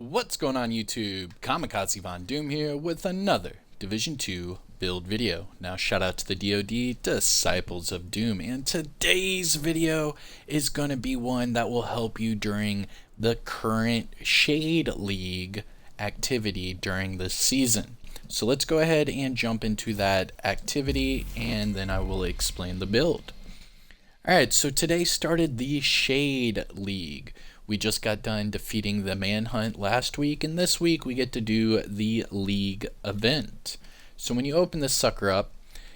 What's going on YouTube? Kamikazevondoom here with another Division 2 build video. Now shout out to the DoD, Disciples of Doom, and today's video is going to be one that will help you during the current Shade League activity during this season. So let's go ahead and jump into that activity and then I will explain the build. Alright, so today started the Shade League. We just got done defeating the Manhunt last week, and this week we get to do the League event. So when you open this sucker up,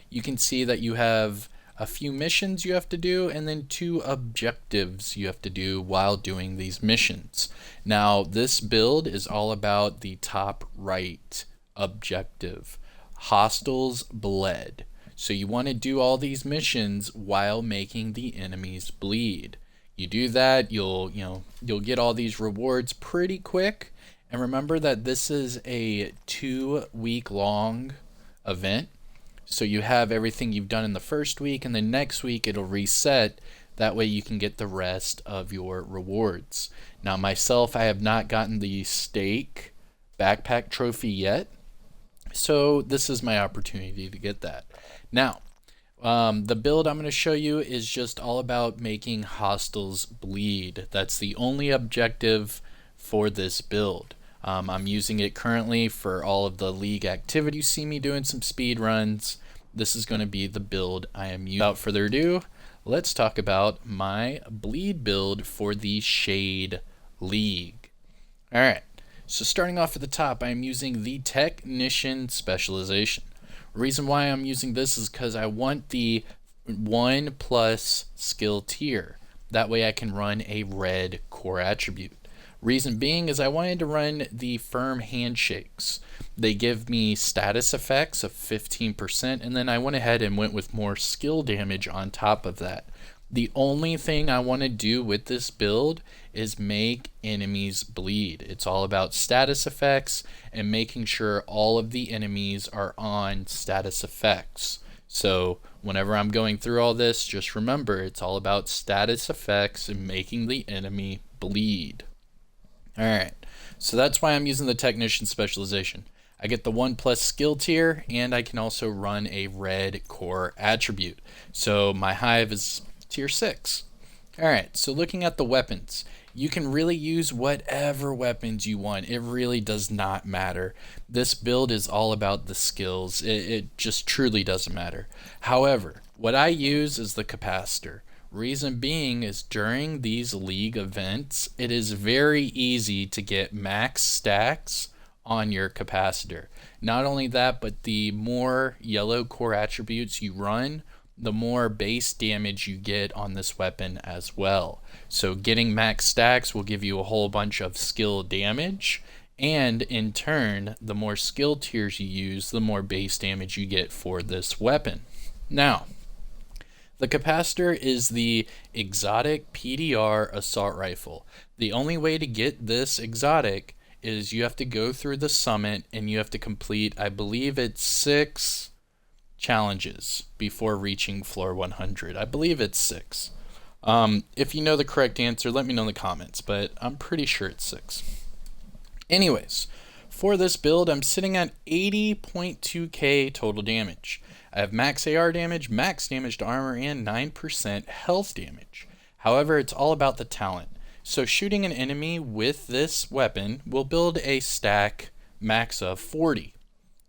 you can see that you have a few missions you have to do, and then 2 objectives you have to do while doing these missions. Now, this build is all about the top right objective. Hostiles bled. So you want to do all these missions while making the enemies bleed. You do that, you'll get all these rewards pretty quick. And remember that this is a 2-week long event. So you have everything you've done in the first week, and then next week it'll reset. That way you can get the rest of your rewards. Now myself, I have not gotten the steak backpack trophy yet. So this is my opportunity to get that. Now, the build I'm going to show you is just all about making hostiles bleed. That's the only objective for this build. I'm using it currently for all of the league activity. You see me doing some speed runs. This is going to be the build I am using. Without further ado, let's talk about my bleed build for the Shade League. Alright, so starting off at the top, I am using the Technician Specialization. Reason why I'm using this is because I want the 1+ skill tier. That way I can run a red core attribute. Reason being is I wanted to run the firm handshakes. They give me status effects of 15%, and then I went ahead and went with more skill damage on top of that. The only thing I want to do with this build is make enemies bleed. It's all about status effects and making sure all of the enemies are on status effects. So whenever I'm going through all this, just remember it's all about status effects and making the enemy bleed. Alright, so that's why I'm using the Technician Specialization. I get the 1+ skill tier, and I can also run a red core attribute. So my hive is tier 6. Alright, so looking at the weapons, you can really use whatever weapons you want. It really does not matter. This build is all about the skills. It just truly doesn't matter. However, what I use is the capacitor. Reason being is during these league events, it is very easy to get max stacks on your capacitor. Not only that, but the more yellow core attributes you run, the more base damage you get on this weapon as well. So getting max stacks will give you a whole bunch of skill damage, and in turn, the more skill tiers you use, the more base damage you get for this weapon. Now, the capacitor is the exotic PDR assault rifle. The only way to get this exotic is you have to go through the summit and you have to complete, I believe it's 6 challenges before reaching floor 100. I believe it's 6. If you know the correct answer, let me know in the comments, but I'm pretty sure it's 6. Anyways, for this build, I'm sitting at 80.2k total damage. I have max AR damage, max damage to armor, and 9% health damage. However, it's all about the talent. So shooting an enemy with this weapon will build a stack max of 40.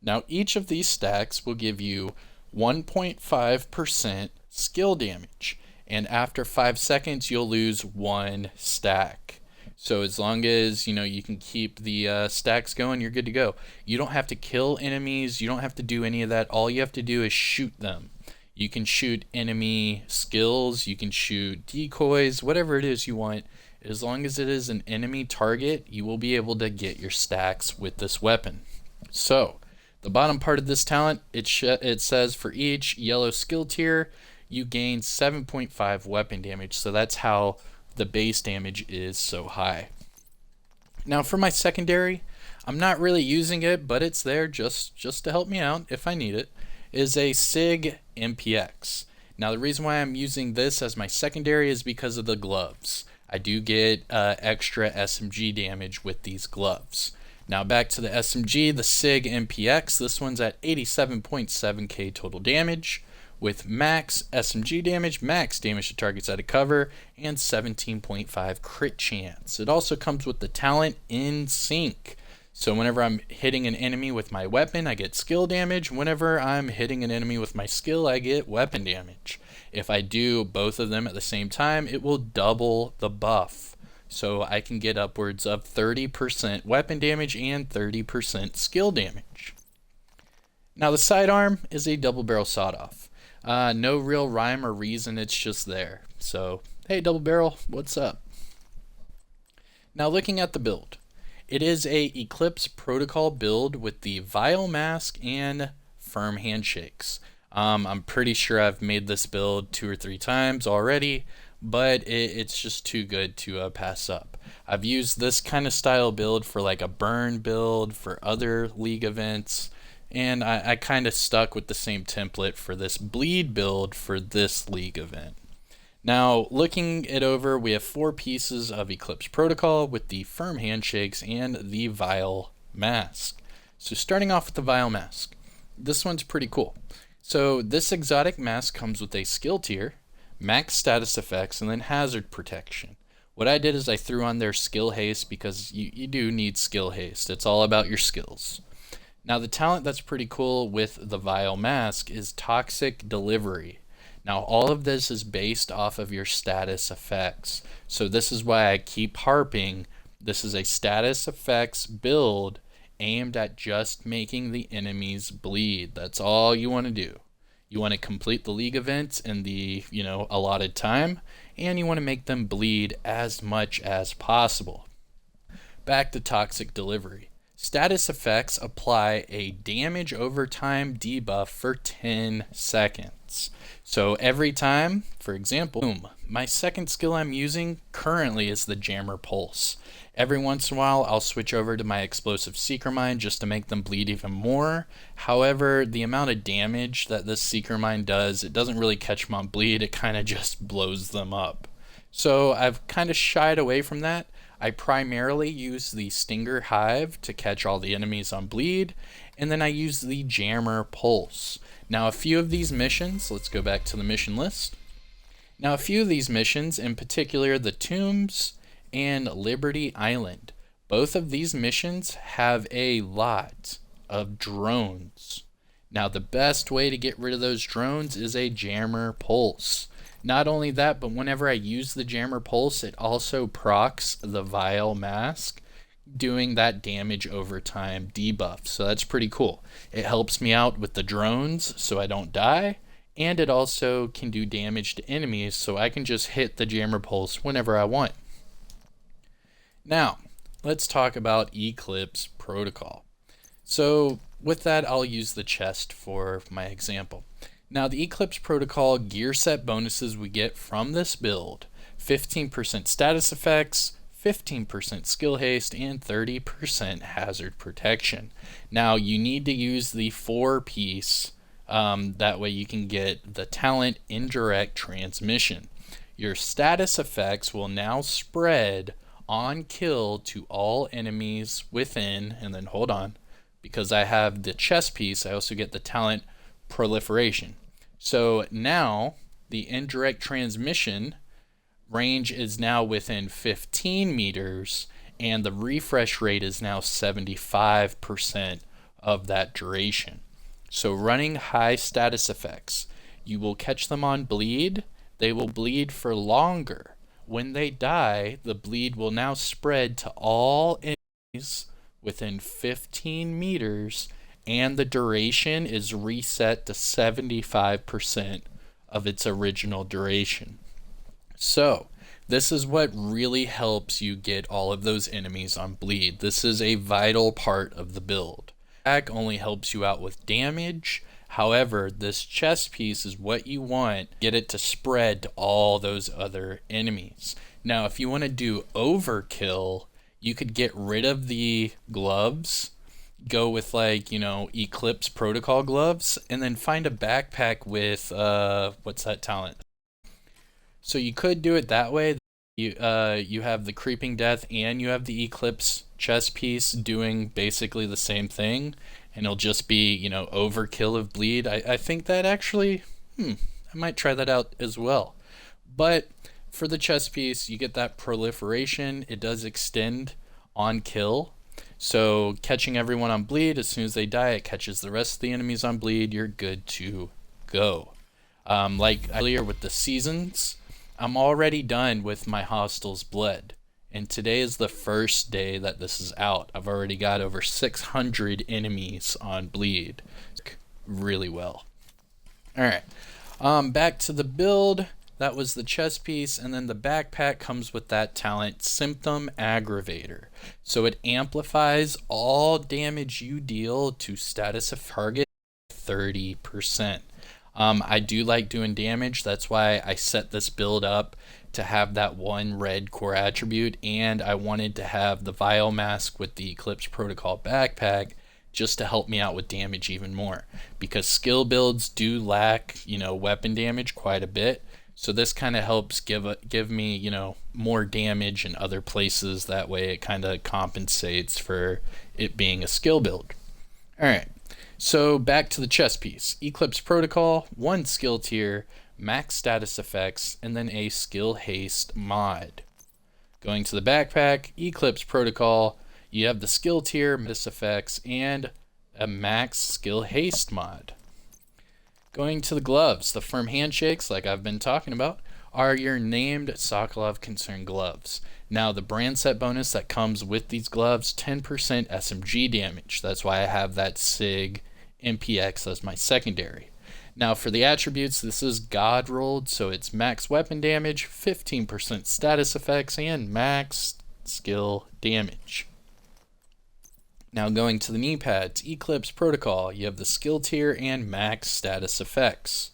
Now each of these stacks will give you 1.5% skill damage, and after 5 seconds you'll lose 1 stack. So as long as you can keep the stacks going, you're good to go. You don't have to kill enemies, you don't have to do any of that. All you have to do is shoot them. You can shoot enemy skills, you can shoot decoys, whatever it is you want. As long as it is an enemy target, you will be able to get your stacks with this weapon. So the bottom part of this talent, it says for each yellow skill tier, you gain 7.5 weapon damage. So that's how the base damage is so high. Now for my secondary, I'm not really using it, but it's there just to help me out if I need it, is a SIG MPX. Now the reason why I'm using this as my secondary is because of the gloves. I do get extra SMG damage with these gloves. Now back to the SMG, the SIG MPX. This one's at 87.7k total damage with max SMG damage, max damage to targets out of cover, and 17.5 crit chance. It also comes with the talent In Sync. So whenever I'm hitting an enemy with my weapon, I get skill damage. Whenever I'm hitting an enemy with my skill, I get weapon damage. If I do both of them at the same time, it will double the buff. So I can get upwards of 30% weapon damage and 30% skill damage. Now the sidearm is a double barrel sawed-off. No real rhyme or reason, it's just there. So, hey double barrel, what's up? Now looking at the build. It is a Eclipse protocol build with the vial mask and firm handshakes. I'm pretty sure I've made this build 2 or 3 times already, but it's just too good to pass up. I've used this kind of style build for like a burn build for other league events, and I kind of stuck with the same template for this bleed build for this league event. Now, looking it over, we have 4 pieces of Eclipse protocol with the firm handshakes and the vial mask. So starting off with the vial mask, this one's pretty cool. So this exotic mask comes with a skill tier, max status effects, and then hazard protection. What I did is I threw on their skill haste because you do need skill haste. It's all about your skills. Now the talent that's pretty cool with the vial mask is toxic delivery. Now all of this is based off of your status effects. So this is why I keep harping. This is a status effects build aimed at just making the enemies bleed. That's all you want to do. You want to complete the league events in the, allotted time, and you want to make them bleed as much as possible. Back to toxic delivery. Status effects apply a damage over time debuff for 10 seconds. So every time, for example, boom, my second skill I'm using currently is the Jammer Pulse. Every once in a while, I'll switch over to my Explosive Seeker Mine just to make them bleed even more. However, the amount of damage that this Seeker Mine does, it doesn't really catch them on bleed, it kind of just blows them up. So I've kind of shied away from that. I primarily use the Stinger Hive to catch all the enemies on bleed, and then I use the Jammer Pulse. Now a few of these missions, let's go back to the mission list. Now a few of these missions, in particular the Tombs and Liberty Island, both of these missions have a lot of drones. Now the best way to get rid of those drones is a Jammer Pulse. Not only that, but whenever I use the Jammer Pulse, it also procs the Vial Mask, doing that damage over time debuff. So that's pretty cool. It helps me out with the drones so I don't die, and it also can do damage to enemies so I can just hit the Jammer Pulse whenever I want. Now, let's talk about Eclipse Protocol. So with that, I'll use the chest for my example. Now the Eclipse Protocol gear set bonuses we get from this build: 15% status effects, 15% skill haste, and 30% hazard protection. Now you need to use the 4-piece, that way you can get the talent Indirect Transmission. Your status effects will now spread on kill to all enemies within, and then hold on, because I have the chest piece, I also get the talent Proliferation. So now the Indirect Transmission range is now within 15 meters, and the refresh rate is now 75% of that duration. So running high status effects, you will catch them on bleed, they will bleed for longer. When they die, the bleed will now spread to all enemies within 15 meters, and the duration is reset to 75% of its original duration. So this is what really helps you get all of those enemies on bleed. This is a vital part of the build. Attack only helps you out with damage. However, this chest piece is what you want. Get it to spread to all those other enemies. Now, if you want to do overkill, you could get rid of the gloves, go with Eclipse Protocol gloves, and then find a backpack with what's that talent? So you could do it that way. You have the creeping death and you have the Eclipse chest piece doing basically the same thing, and it'll just be, overkill of bleed. I think that actually, I might try that out as well. But for the chest piece, you get that proliferation. It does extend on kill. So catching everyone on bleed, as soon as they die, it catches the rest of the enemies on bleed. You're good to go. Like earlier with the seasons, I'm already done with my Hostel's Blood. And today is the first day that this is out. I've already got over 600 enemies on bleed. Really well. Alright. Back to the build. That was the chest piece, and then the backpack comes with that talent, Symptom Aggravator. So it amplifies all damage you deal to status of target 30%. I do like doing damage. That's why I set this build up to have that one red core attribute, and I wanted to have the Vial Mask with the Eclipse Protocol backpack just to help me out with damage even more, because skill builds do lack, weapon damage quite a bit. So this kind of helps give me, more damage in other places. That way it kind of compensates for it being a skill build. All right. So back to the chest piece. Eclipse Protocol, 1 skill tier, max status effects, and then a skill haste mod. Going to the backpack, Eclipse Protocol, you have the skill tier, status effects, and a max skill haste mod. Going to the gloves, the firm handshakes, like I've been talking about, are your named Sokolov Concern gloves. Now the brand set bonus that comes with these gloves, 10% SMG damage. That's why I have that SIG MPX as my secondary. Now for the attributes, this is God rolled, so it's max weapon damage, 15% status effects, and max skill damage. Now going to the knee pads, Eclipse Protocol, you have the skill tier and max status effects.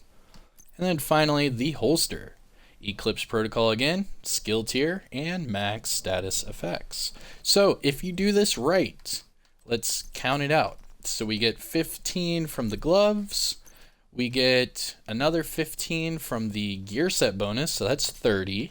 And then finally the holster, Eclipse Protocol again, skill tier and max status effects. So if you do this right, let's count it out. So we get 15 from the gloves, we get another 15 from the gear set bonus, so that's 30.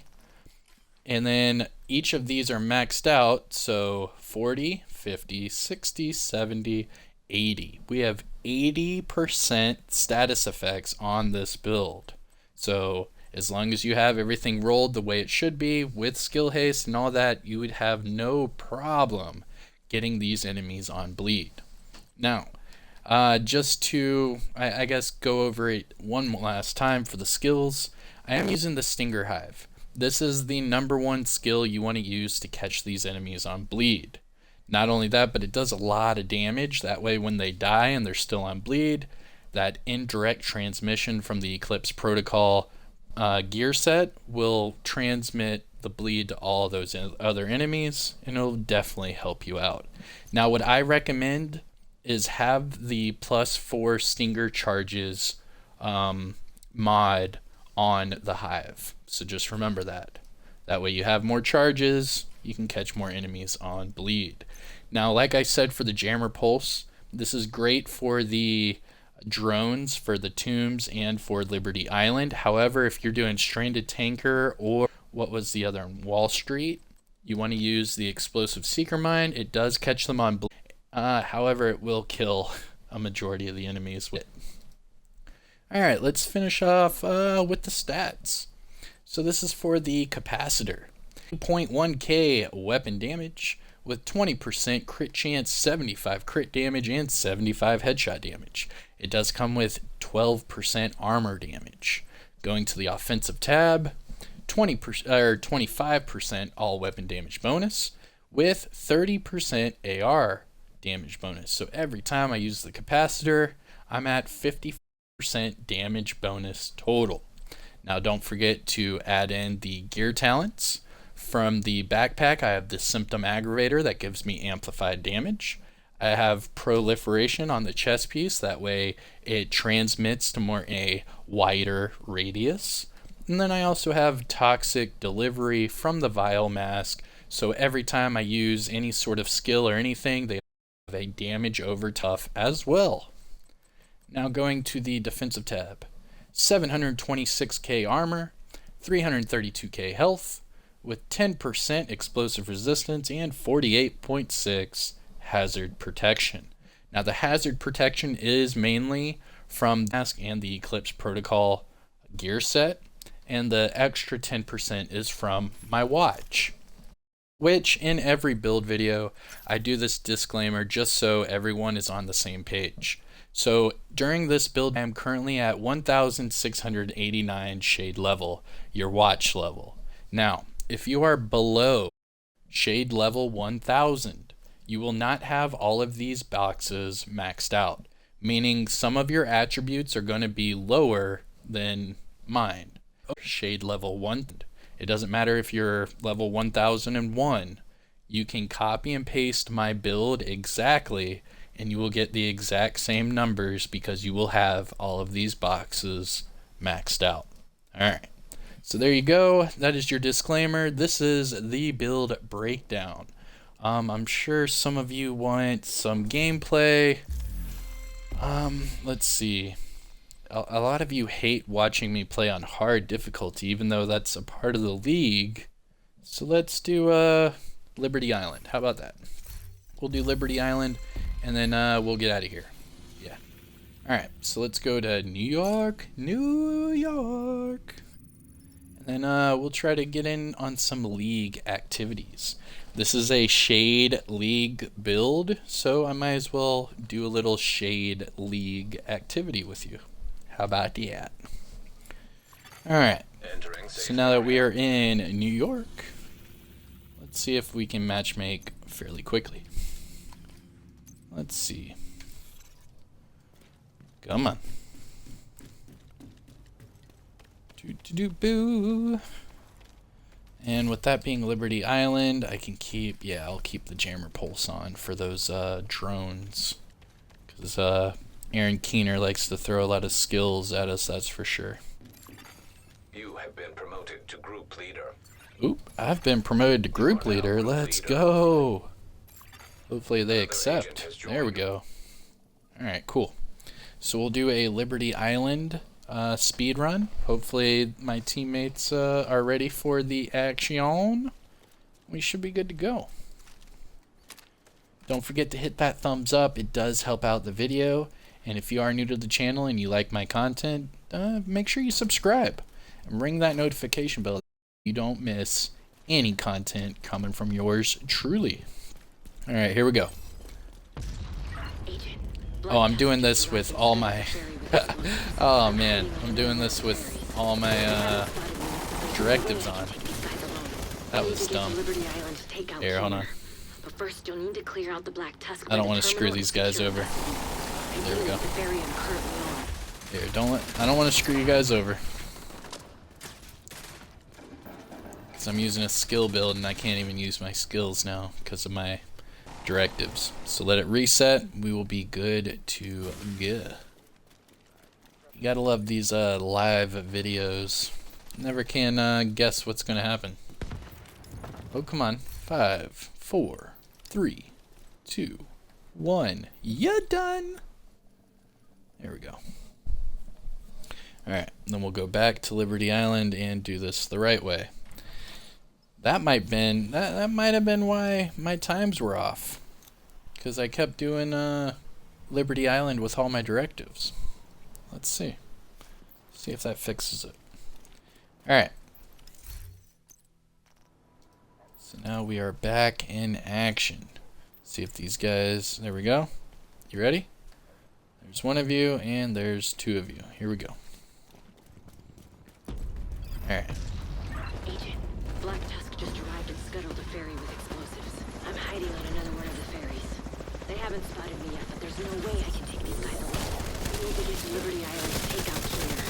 And then each of these are maxed out, so 40, 50, 60, 70, 80. We have 80% status effects on this build. So as long as you have everything rolled the way it should be with skill haste and all that, you would have no problem getting these enemies on bleed. Now, just to, I guess, go over it one last time for the skills, I am using the Stinger Hive. This is the #1 skill you want to use to catch these enemies on bleed. Not only that, but it does a lot of damage. That way when they die and they're still on bleed, that indirect transmission from the Eclipse Protocol gear set will transmit the bleed to all those other enemies, and it'll definitely help you out. Now what I recommend is have the +4 Stinger charges mod on the Hive. So just remember that. That way you have more charges, you can catch more enemies on bleed. Now, like I said for the Jammer Pulse, this is great for the drones, for the tombs, and for Liberty Island. However, if you're doing Stranded Tanker or what was the other one, Wall Street, you want to use the Explosive Seeker Mine. It does catch them on bleed. However, it will kill a majority of the enemies with it. Alright, let's finish off with the stats. So this is for the capacitor. 2.1k weapon damage with 20% crit chance, 75 crit damage, and 75 headshot damage. It does come with 12% armor damage. Going to the offensive tab, 25% all weapon damage bonus with 30% AR damage bonus. So every time I use the capacitor, I'm at 50% damage bonus total. Now don't forget to add in the gear talents. From the backpack, I have the Symptom Aggravator that gives me amplified damage. I have Proliferation on the chest piece, that way it transmits to more a wider radius. And then I also have Toxic Delivery from the Vial Mask, so every time I use any sort of skill or anything, they have a damage over tough as well. Now going to the defensive tab, 726k armor, 332k health, with 10% explosive resistance and 48.6 hazard protection. Now the hazard protection is mainly from the mask and the Eclipse protocol gear set, and the extra 10% is from my watch. Which in every build video I do this disclaimer just so everyone is on the same page. So during this build I am currently at 1689 shade level, your watch level. Now if you are below shade level 1000, you will not have all of these boxes maxed out, meaning some of your attributes are going to be lower than mine. Shade level 1, it doesn't matter if you're level 1001, you can copy and paste my build exactly and you will get the exact same numbers because you will have all of these boxes maxed out. Alright, so there you go, that is your disclaimer. This is the build breakdown. I'm sure some of you want some gameplay. Let's see. A lot of you hate watching me play on hard difficulty, even though that's a part of the league. So let's do Liberty Island. How about that? We'll do Liberty Island, and then we'll get out of here. Yeah. Alright, so let's go to New York. And then we'll try to get in on some league activities. This is a Shade League build, so I might as well do a little Shade League activity with you. How about that? Alright, so now that we are in New York, let's see if we can matchmake fairly quickly. Let's see. Come on. Boo. And with that being Liberty Island, I can keep, I'll keep the jammer pulse on for those drones. Because Aaron Keener likes to throw a lot of skills at us, that's for sure. You have been promoted to group leader. Oop, I've been promoted to group leader. Let's go. Hopefully they accept. There we go. Alright, cool. So we'll do a Liberty Island speed run. Hopefully my teammates are ready for the action. We should be good to go. Don't forget to hit that thumbs up. It does help out the video. And if you are new to the channel and you like my content, make sure you subscribe and ring that notification bell so you don't miss any content coming from yours truly. Alright, here we go. Oh, I'm doing this with all my oh man, I'm doing this with all my directives on. That was dumb. Here, hold on. I don't want to screw these guys over. There we go. Here, I don't want to screw you guys over. Because I'm using a skill build and I can't even use my skills now because of my directives. So let it reset. We will be good to go. You gotta love these live videos. Never can guess what's gonna happen. Oh, come on. 5, 4, 3, 2, 1. You're done. There we go. Alright, then we'll go back to Liberty Island and do this the right way. That might have been why my times were off. Because I kept doing Liberty Island with all my directives. Let's see. See if that fixes it. Alright. So now we are back in action. See if these guys... There we go. You ready? There's one of you, and there's two of you. Here we go. Alright. Agent, Black Tusk just arrived and scuttled a ferry with explosives. I'm hiding on another one of the ferries. They haven't spotted me yet, but there's no way I can take these guys away. We need to get to Liberty Island to take out here.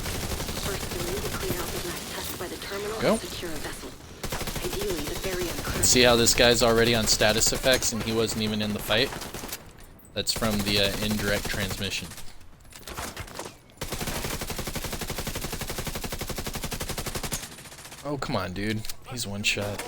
First, we need to clear out the Black Tusk by the terminal and secure a vessel. Ideally, the ferry I'm currently... See how this guy's already on status effects and he wasn't even in the fight? That's from the indirect transmission. Oh, come on, dude. He's one shot.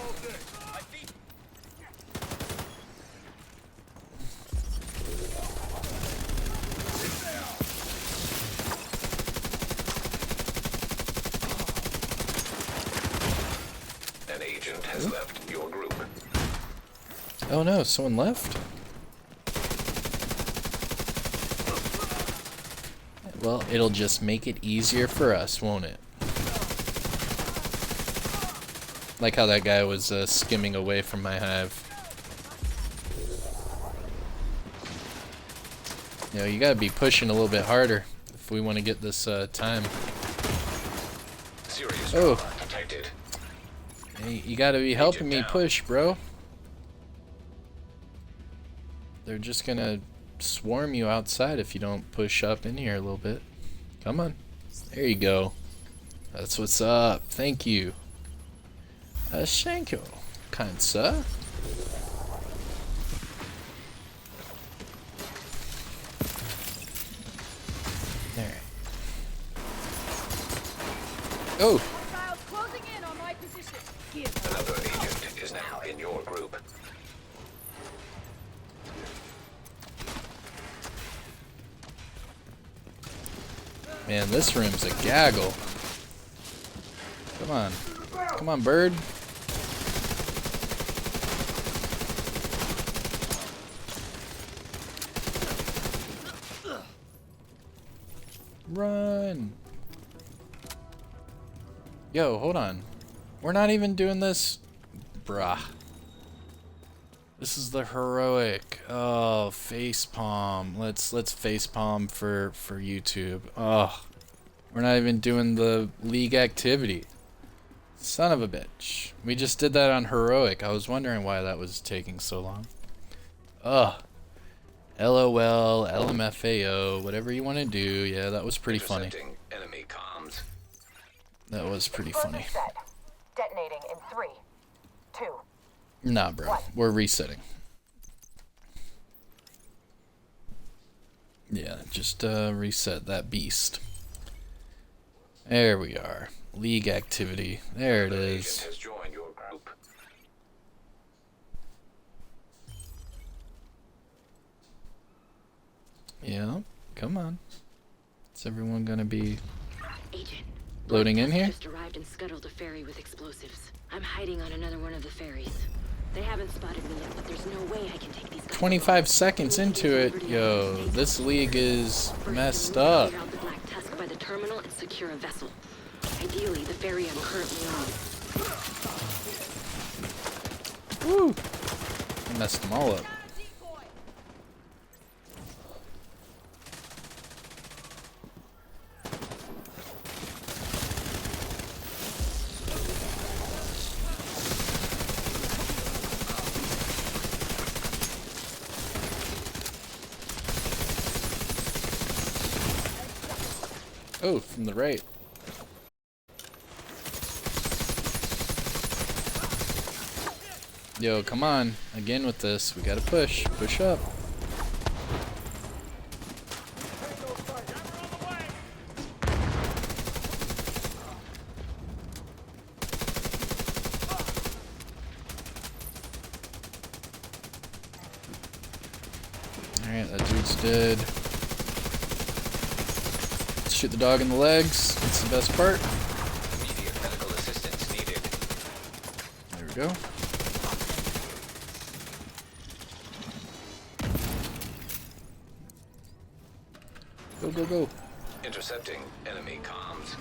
Oh no, someone left? Well, it'll just make it easier for us, won't it? Like how that guy was skimming away from my hive. You know, you gotta be pushing a little bit harder if we want to get this time. Serious Oh. trauma detected. Hey, you gotta be helping me push, bro. They're just gonna swarm you outside if you don't push up in here a little bit. Come on. There you go. That's what's up. Thank you. Thank you, kind sir. There. Oh! Closing in on my position. Another agent is now in your group. Man, this room's a gaggle. Come on. Come on, bird. Run. Yo, hold on. We're not even doing this. Bruh. This is the heroic. Oh, facepalm. Let's facepalm for YouTube. Oh. We're not even doing the league activity. Son of a bitch. We just did that on heroic. I was wondering why that was taking so long. Ugh. LOL, LMFAO, whatever you want to do. Yeah, that was pretty funny. Intercepting enemy comms. That was pretty funny. Set. Detonating in 3, 2. Nah, bro. We're resetting. Yeah, just reset that beast. There we are. League activity. There it Another agent is. has joined your group. Yeah, come on. Is everyone gonna be Agent. loading in here? Just arrived and scuttled a ferry with explosives. I'm hiding on another one of the ferries. They haven't spotted me yet, but there's no way I can take these guys. 25 seconds into it. Yo, this league is messed up. Clear out the Black Tusk by the terminal and secure a vessel. Ideally, the ferry I'm currently on. Woo! I messed them all up. Oh, from the right. Yo, come on. Again with this. We gotta push. Push up. Alright, that dude's dead. Let's shoot the dog in the legs. That's the best part. Immediate medical assistance needed. There we go. Go, go, go. Intercepting enemy comms.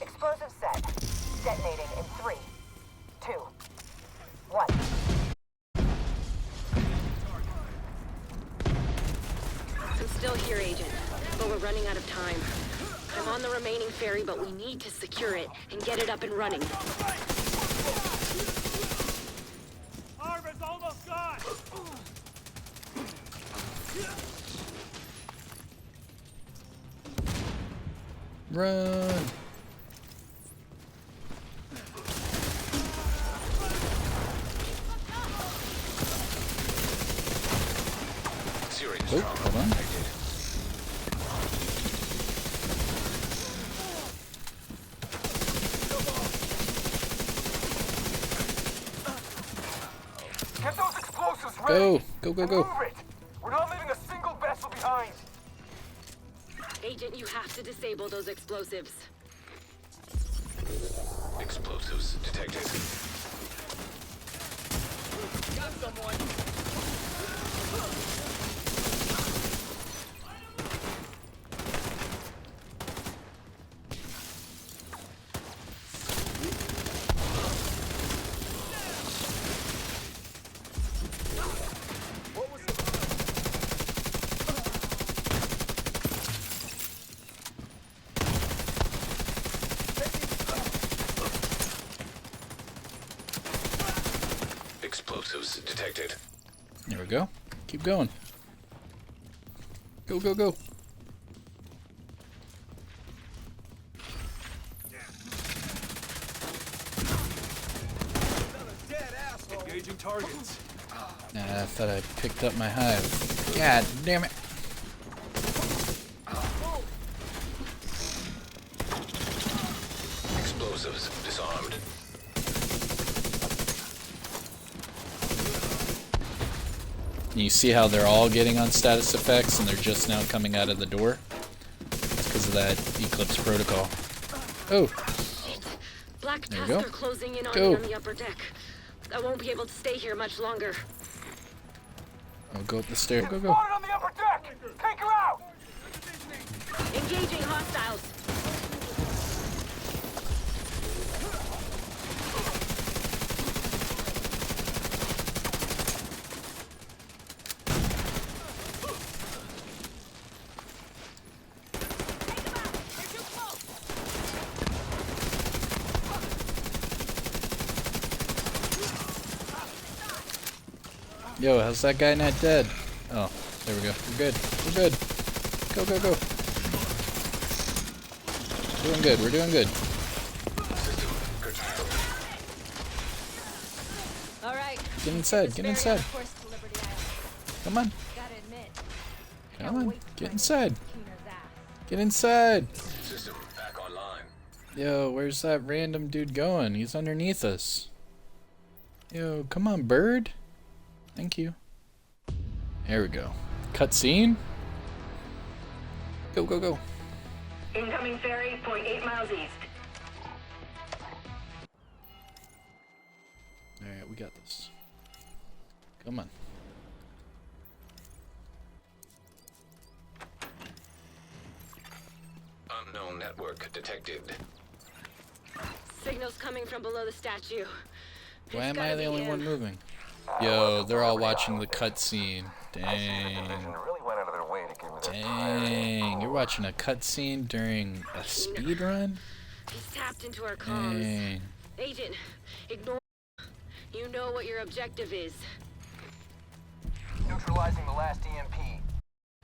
Explosive set. Detonating in 3, 2, 1. I'm still here, Agent, but we're running out of time. I'm on the remaining ferry, but we need to secure it and get it up and running. Harbor's almost gone! Run. Serious Oh, trauma hold on. detected. Get those explosives ready! Go, go, go, go. Move it! We're not leaving a single vessel behind! Agent, you have to disable those explosives. Explosives detected. Explosives detected. There we go. Keep going. Go, go, go. Engaging targets. Nah, I thought I picked up my hive. God damn it. Explosives disarmed. You see how they're all getting on status effects and they're just now coming out of the door? That's because of that Eclipse protocol. Oh, Black There you Tusk go. are closing in on Go. me on the upper deck. I won't be able to stay here much longer. I'll go up the stairs. Go, go. Spotted on the upper deck! Take her out! Engaging hostiles. Yo, how's that guy not dead? Oh, there we go. We're good. We're good. Go, go, go. Doing good. We're doing good. All right. Get inside. Get inside. Come on. Gotta admit, Come on. Get inside. Keener's ass. Get inside. System back online. Yo, where's that random dude going? He's underneath us. Yo, come on, bird. Thank you. There we go. Cutscene. Go, go, go. Incoming ferry, 0.8 miles east. Alright, we got this. Come on. Unknown network detected. Signals coming from below the statue. Why It's am I gotta the be only him. one moving? Yo, they're all watching the cutscene. Dang. Really went out of their way to give me that Dang. You're watching a cutscene during a speed run? He's tapped into our comms. Dang. Agent, ignore. You know what your objective is. Neutralizing the last EMP.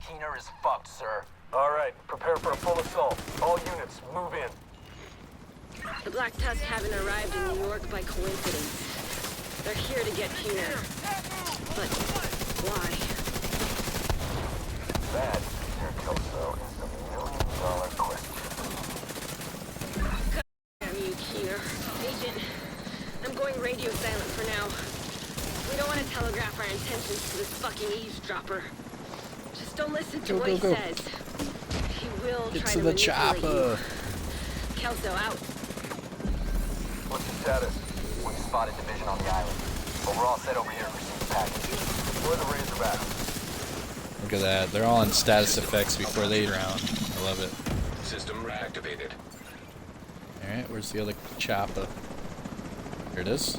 Keener is fucked, sir. All right, prepare for a full assault. All units, move in. The Black Tusk haven't arrived in New York by coincidence. They're here to get Keener. But why? That, Mr. Kelso, is the million-dollar question. Damn you, Keener. Agent, I'm going radio silent for now. We don't want to telegraph our intentions to this fucking eavesdropper. Just don't listen to Go, what go, he go. says. He will Get try to to the manipulate chopper. you. Kelso out. What's the status? We spotted division on the island, but we're all set over here to receive the package. Deploy the Razorback. Look at that. They're all on status effects before they round. I love it. System reactivated. Alright, where's the other chopper? Here it is.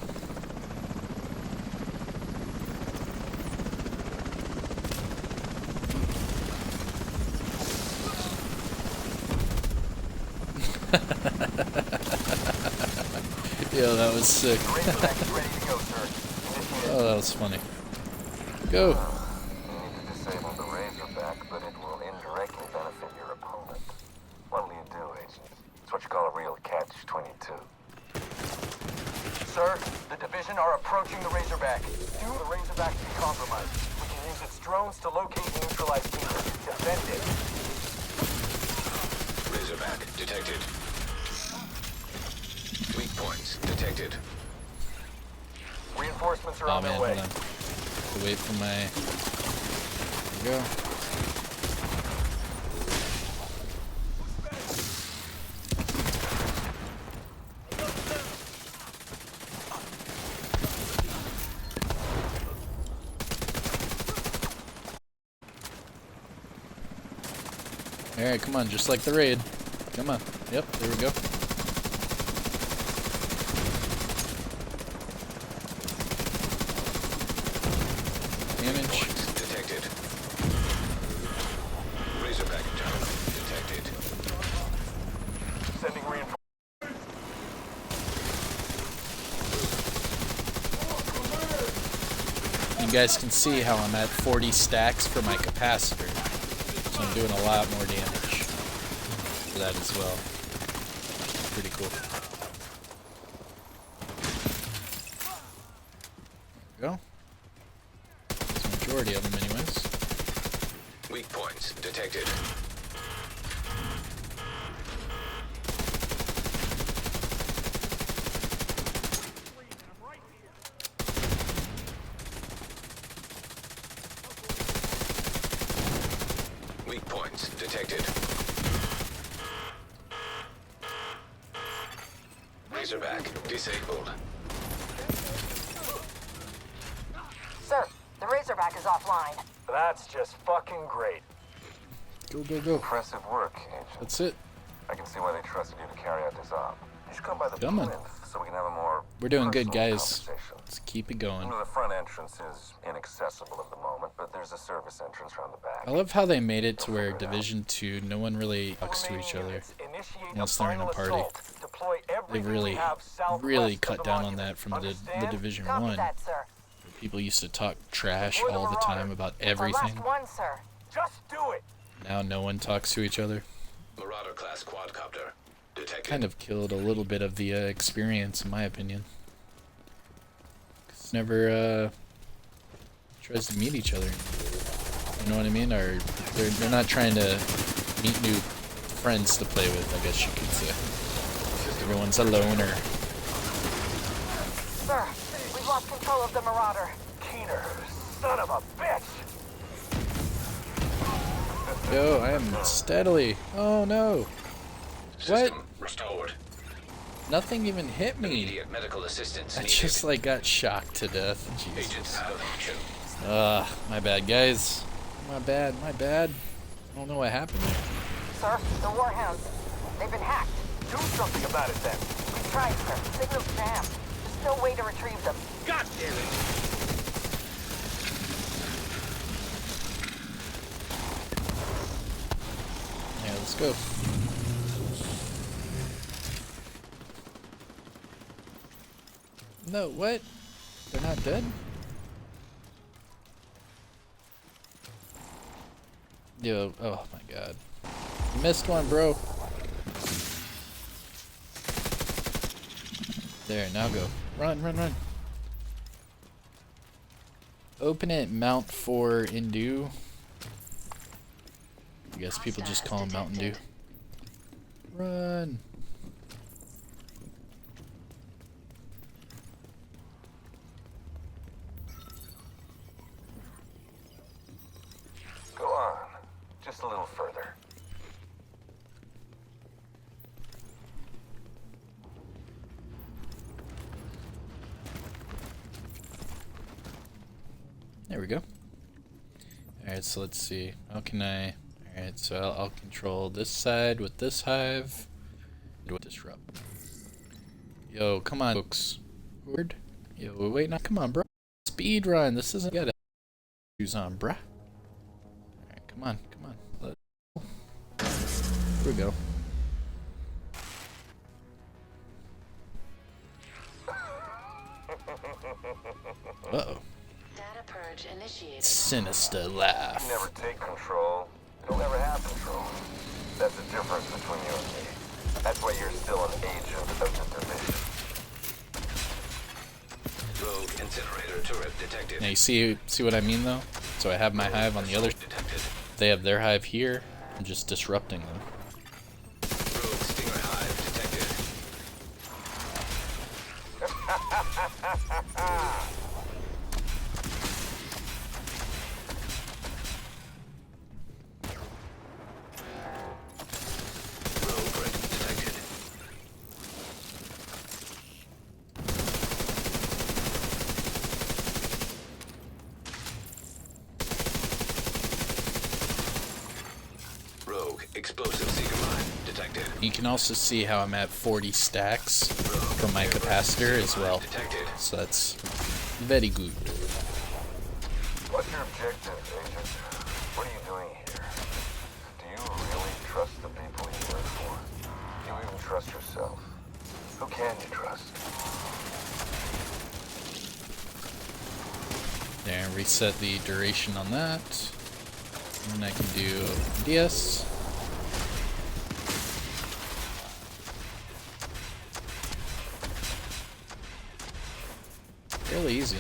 Yo, that was sick. Razorback is ready to go, sir. Oh, that was funny. Go. You need to disable the Razorback, but it will indirectly benefit your opponent. What'll you do, Agent? It's what you call a real catch-22. Sir, the division are approaching the Razorback. Do the Razorback to be compromised. We can use its drones to locate and neutralize Keener. Defend it. Razorback detected. Weak points detected. Reinforcements are Oh on man, their way. hold on. Have to wait for my. There we go. Alright, come on, just like the raid. Come on. Yep, there we go. Damage. Detected. Razorback tower detected. Sending reinforcements. You guys can see how I'm at 40 stacks for my capacitor. So I'm doing a lot more damage for that as well. Pretty cool. There we go. That's the majority of them anyways. Weak points detected. Weak points detected. Razorback disabled. Sir, the Razorback is offline. That's just fucking great. Go, go, go. Impressive work, Agent. That's it. I can see why they trusted you to carry out this op. You should come by the Come on. plinth so we can have a more We're doing good, personal guys. conversation. Let's keep it going. The front entrance is inaccessible at the moment, but there's a service entrance around the back. I love how they made it to where Division 2, no one really talks to Remaining each other. units, initiate unless they're in a final party. assault. Deploy They've everything really, we have southwest really of cut the down on monument. that from the Understand? Division Copy 1. that, sir. People used to talk trash Deploy the all the Marauder. time about It's our everything. last one, sir. Just do it. Now no one talks to each other. Marauder class quadcopter detected. Kind of killed a little bit of the experience, in my opinion. 'Cause never tries to meet each other. You know what I mean? Or they're not trying to meet new friends to play with, I guess you could say. Everyone's a loner. Sir, we've lost control of the Marauder. Keener, son of a bitch. Yo, I am steadily. Oh no. System restored. Nothing even hit me. Immediate medical assistance I needed. just like got shocked to death. Agent Jesus. out of action. My bad, guys. My bad, my bad. I don't know what happened there. Sir, the Warhounds. They've been hacked. Do something about it then. We tried, sir. Signal's jammed. There's no way to retrieve them. God damn it. Yeah, let's go. No, what? They're not dead? Yo, oh my god. Missed one, bro. There, now go. Run, run, run. Open it, Mount 4 Indu. I guess people just call him Mountain Dew. Run. Go on. Just a little further. There we go. Alright, so let's see. How can I... Alright, so I'll control this side with this hive. Disrupt. Yo, come on, folks. Word. Yo, wait, now, come on, bro. Speed run. This isn't got shoes on, bruh. Alright, come on, come on. Here we go. Uh-oh. Data purge initiated. Sinister laugh. You never take control. You'll never have control. That's the difference between you and me. That's why you're still an agent of the division. Rogue incinerator turret detected. Now you see what I mean though? So I have my hive on the other. Detected. They have their hive here. I'm just disrupting them. Rogue stinger hive detected. Rogue threat detected. Rogue Explosive seeker mine detected. You can also see how I'm at 40 stacks from my capacitor as well. Detected. So that's very good. What's your objective, Agent? What are you doing here? Do you really trust the people you work for? Do you even trust yourself? Who can you trust? There, reset the duration on that. And I can do DS. Fairly easy.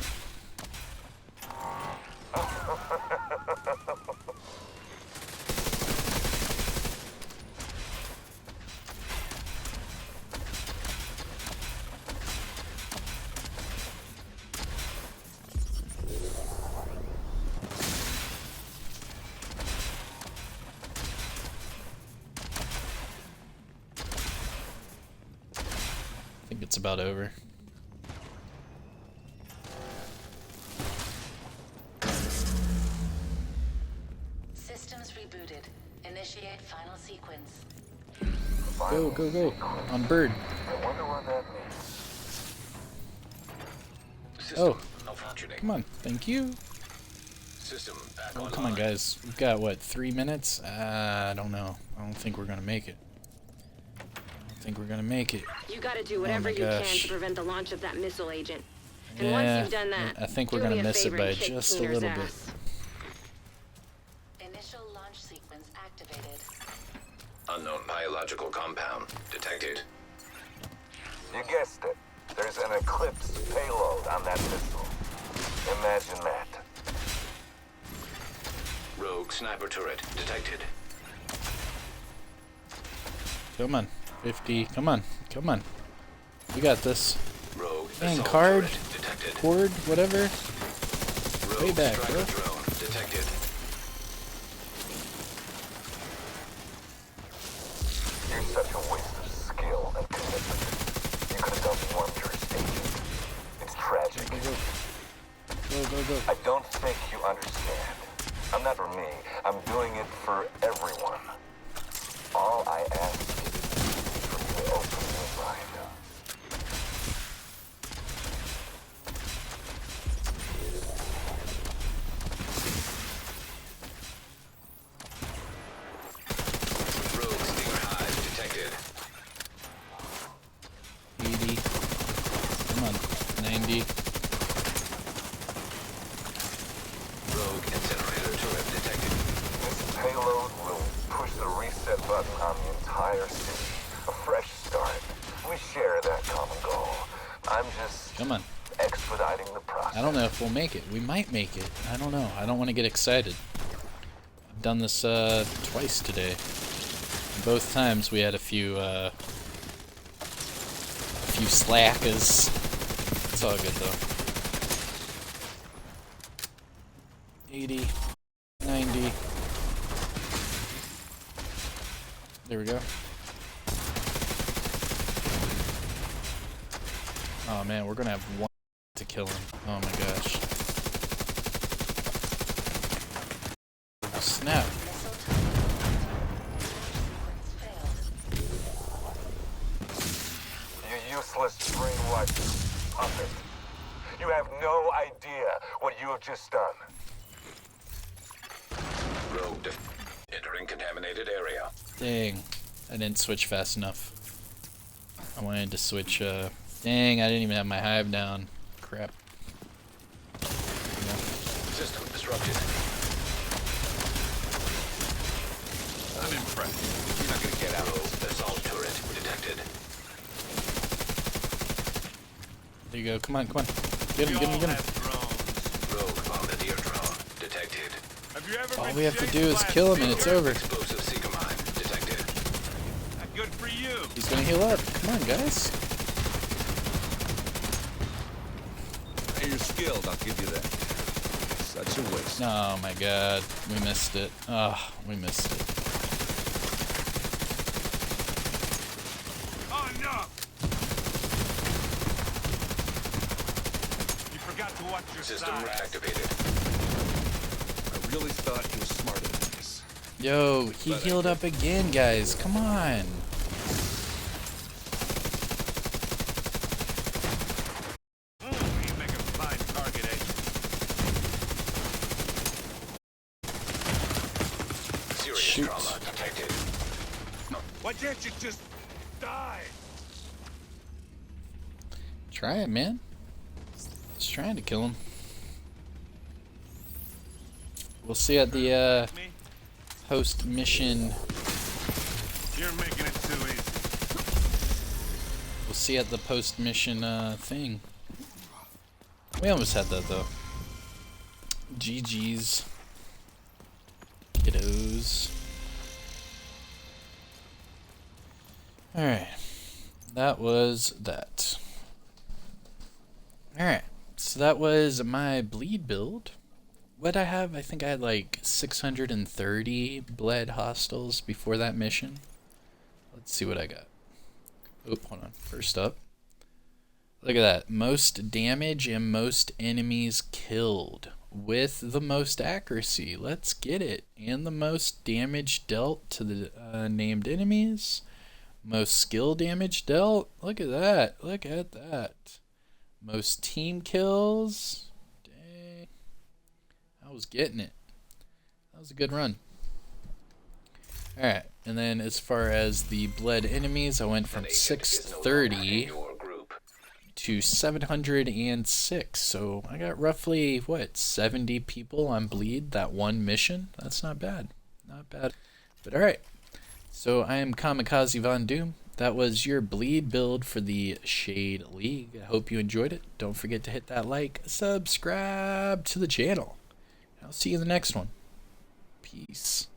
I think it's about over. Systems rebooted. Initiate final sequence. Go, go, go. On bird. I wonder what that means. System Oh, malfunctioning. come on. Thank you. System back Oh, online. come on, guys. We've got, what, 3 minutes? I don't know. I don't think we're going to make it. I don't think we're going to make it. You gotta do whatever you can gosh. to prevent the launch of that missile, Agent. And Yeah, once you've done that, I think we're do me gonna a miss it favor by and kick just a Keener's little bit. ass. Initial launch sequence activated. Unknown biological compound detected. You guessed it. There's an Eclipse payload on that missile. Imagine that. Rogue sniper turret detected. Come on. 50. Come on. Come on. We got this. Rogue Dang, assault card. turret detected. Cord, whatever. Rogue Way back, striker bro. drone detected. You're such a waste of skill and commitment. You could have done wonders, Agent. It's tragic. Go, go, go. I don't think you understand. I'm not for me. I'm doing it for everyone. All I ask is for you to open your mind. Rogue stinger hive detected. 80. Come on. 90. Rogue incinerator turret detected. This payload will push the reset button on the entire city. A fresh start. We share that common goal. I'm just Come on. expediting the process. I don't know if we'll make it. We might make it. I don't know. I don't want to get excited. I've done this twice today. Both times we had a few slackers. It's all good though. 80, 90. There we go. Oh man, we're gonna have one to kill him. Oh my gosh. Snap. Missile time. Sequence failed. You useless brainwashed puppet. You have no idea what you have just done. Rogue entering contaminated area. Dang. I didn't switch fast enough. I wanted to switch, dang, I didn't even have my hive down. Crap. System disrupted. I'm impressed. You're not gonna get out. Rogue assault turret detected. There you go. Come on, come on. Get him, get him, get him. Rogue bombardier drone detected. All we have to do is kill him and it's over. Explosive seeker mine detected. Good for you. He's gonna heal up. Come on, guys. Hey, you're skilled, I'll give you that. Such a waste. Oh my god. We missed it. Oh, we missed it. Oh, no! You forgot to watch your System size. reactivated. I really thought you were smarter than this. Yo, he healed up again, guys. Come on. You make a fine target, agent. Serious Shoot. trauma detected. Why can't you just die? Try it, man. Just trying to kill him. We'll see at the Me? post mission. You're making it too easy. We'll see at the post mission thing. We almost had that though. GG's, kiddos. All right, that was that. All right, so that was my bleed build. What I have, I think I had like 630 bled hostiles before that mission. Let's see what I got. Oh, hold on. First up, look at that. Most damage and most enemies killed with the most accuracy. Let's get it. And the most damage dealt to the named enemies. Most skill damage dealt. Look at that. Look at that. Most team kills. Dang. I was getting it. That was a good run. Alright, and then as far as the bled enemies, I went from 630 to 706. So I got roughly, what, 70 people on bleed that one mission? That's not bad. Not bad. But alright. So I am Kamikazevondoom. That was your bleed build for the Shade League. I hope you enjoyed it. Don't forget to hit that like, subscribe to the channel. I'll see you in the next one. Peace.